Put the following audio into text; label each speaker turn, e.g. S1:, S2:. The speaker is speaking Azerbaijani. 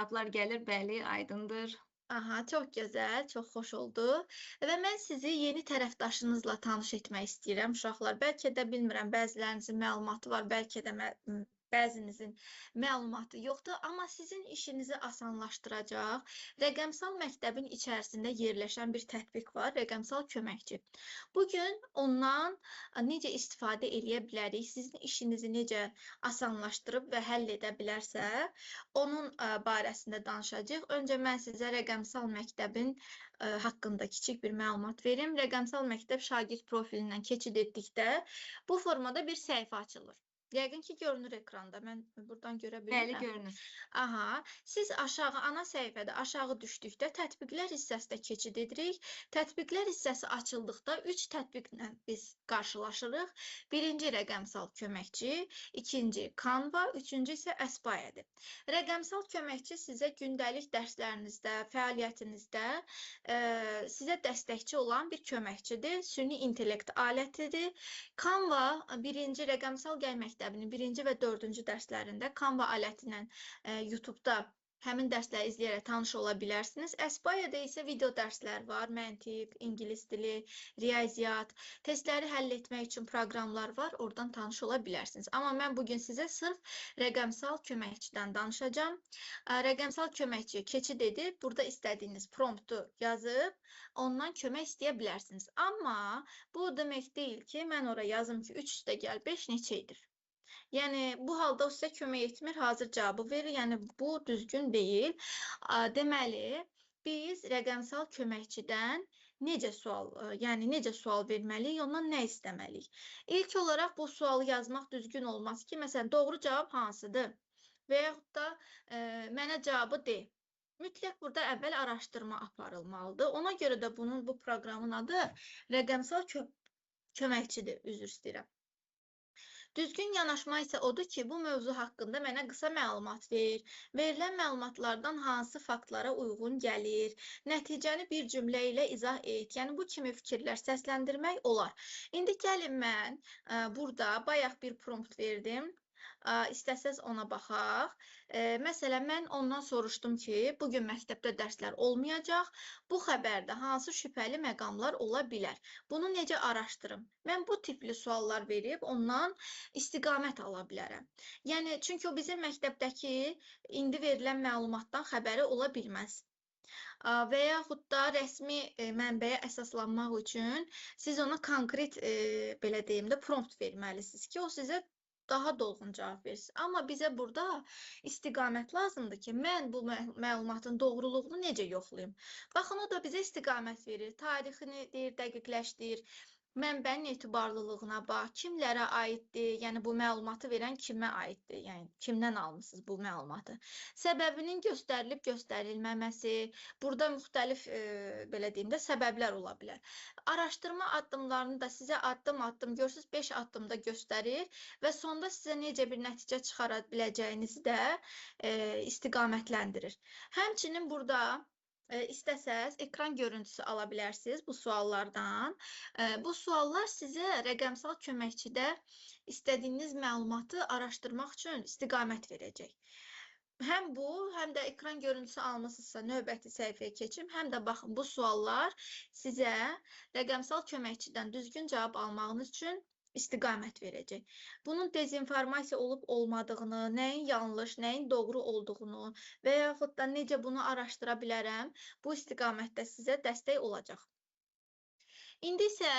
S1: Cavablar gəlir, bəli, aydındır.
S2: Aha, çok güzel, çok hoş oldu. Və mən sizi yeni tərəfdaşınızla tanış etmək istəyirəm, uşaqlar. Bəlkə də bilmirəm, bəzilərinizin məlumatı var, bəlkə də bəzinizin məlumatı yoxdur, amma sizin işinizi asanlaşdıracaq rəqəmsal məktəbin içərisində yerləşən bir tətbiq var, rəqəmsal köməkçi. Bugün ondan necə istifadə edə bilərik, sizin işinizi necə asanlaşdırıb və həll edə bilərsə, onun barəsində danışacağıq. Öncə mən sizə rəqəmsal məktəbin haqqında kiçik bir məlumat verim. Rəqəmsal məktəb şagird profilindən keçid etdikdə bu formada bir səhifə açılır. Yəqin ki, görünür ekranda. Mən buradan görə bilmirəm.
S1: Bəli, görünür.
S2: Aha, siz aşağı, ana səhifədə aşağı düşdükdə tətbiqlər hissəsinə keçid edirik. Tətbiqlər hissəsi açıldıqda 3 tətbiqlə biz qarşılaşırıq. Birinci rəqəmsal köməkçi, ikinci Canva, üçüncü isə Aspire-dir. Rəqəmsal köməkçi sizə gündəlik dərslərinizdə, fəaliyyətinizdə sizə dəstəkçi olan bir köməkçidir. Süni intellekt alətidir. Canva birinci rəqəmsal gəl məktəbinin birinci və dördüncü dərslərində Canva aləti ilə YouTube-da həmin dərsləri izləyərək tanış ola bilərsiniz. Aspire-də isə video dərslər var, məntiq, ingilis dili, riyaziyyat, testləri həll etmək üçün proqramlar var, oradan tanış ola bilərsiniz. Amma mən bugün sizə sırf rəqəmsal köməkçidən danışacağım. Rəqəmsal köməkçiyə keçid edib, burada istədiyiniz promptu yazıb, ondan kömək istəyə bilərsiniz. Amma bu demək deyil ki, mən ora yazım ki, 3 üstə gəl 5 neçəydir? Yəni, bu halda o sizə kömək etmir, hazır cavabı verir. Yəni, bu düzgün deyil. Deməli, biz rəqəmsal köməkçidən necə sual verməliyik, ondan nə istəməliyik? İlk olaraq bu sualı yazmaq düzgün olmaz ki, məsələn, doğru cavab hansıdır? Və yaxud da mənə cavabı de. Mütləq burada əvvəl araşdırma aparılmalıdır. Ona görə də bu proqramın adı rəqəmsal köməkçidir, üzr istəyirəm. Düzgün yanaşma isə odur ki, bu mövzu haqqında mənə qısa məlumat ver, verilən məlumatlardan hansı faktlara uyğun gəlir, nəticəni bir cümlə ilə izah et. Yəni, bu kimi fikirlər səsləndirmək olar. İndi gəlin mən burada bayaq bir prompt verdim. İstəsəz ona baxaq. Məsələn, mən ondan soruşdum ki, bugün məktəbdə dərslər olmayacaq. Bu xəbərdə hansı şübhəli məqamlar ola bilər? Bunu necə araşdırım? Mən bu tipli suallar verib ondan istiqamət ala bilərəm. Yəni, çünki o bizim məktəbdəki indi verilən məlumatdan xəbəri ola bilməz. Və yaxud da rəsmi mənbəyə əsaslanmaq üçün siz ona konkret, belə deyim də, prompt verməlisiniz ki, o sizə daha dolğun cavab versin. Amma bizə burada istiqamət lazımdır ki, mən bu məlumatın doğruluğunu necə yoxlayım? Baxın, o da bizə istiqamət verir, tarixini deyir, dəqiqləşdir, mənbənin etibarlılığına bax, kimlərə aiddir, yəni bu məlumatı verən kimə aiddir, yəni kimdən almısınız bu məlumatı. Səbəbinin göstərilib göstərilməməsi, burada müxtəlif, belə deyim də, səbəblər ola bilər. Araşdırma addımlarını da sizə addım-addım görürsünüz, 5 addımda göstərir və sonda sizə necə bir nəticə çıxara biləcəyinizi də istiqamətləndirir. Həmçinin burada İstəsəz ekran görüntüsü ala bilərsiniz bu suallardan. Bu suallar sizə rəqəmsal köməkçidə istədiyiniz məlumatı araşdırmaq üçün istiqamət verəcək. Həm bu, həm də ekran görüntüsü almısınızsa növbəti səhifəyə keçim, həm də baxın bu suallar sizə rəqəmsal köməkçidən düzgün cavab almağınız üçün istiqamət verəcək. Bunun dezinformasiya olub olmadığını, nəyin yanlış, nəyin doğru olduğunu və yaxud da necə bunu araşdıra bilərəm, bu istiqamətdə sizə dəstək olacaq. İndi isə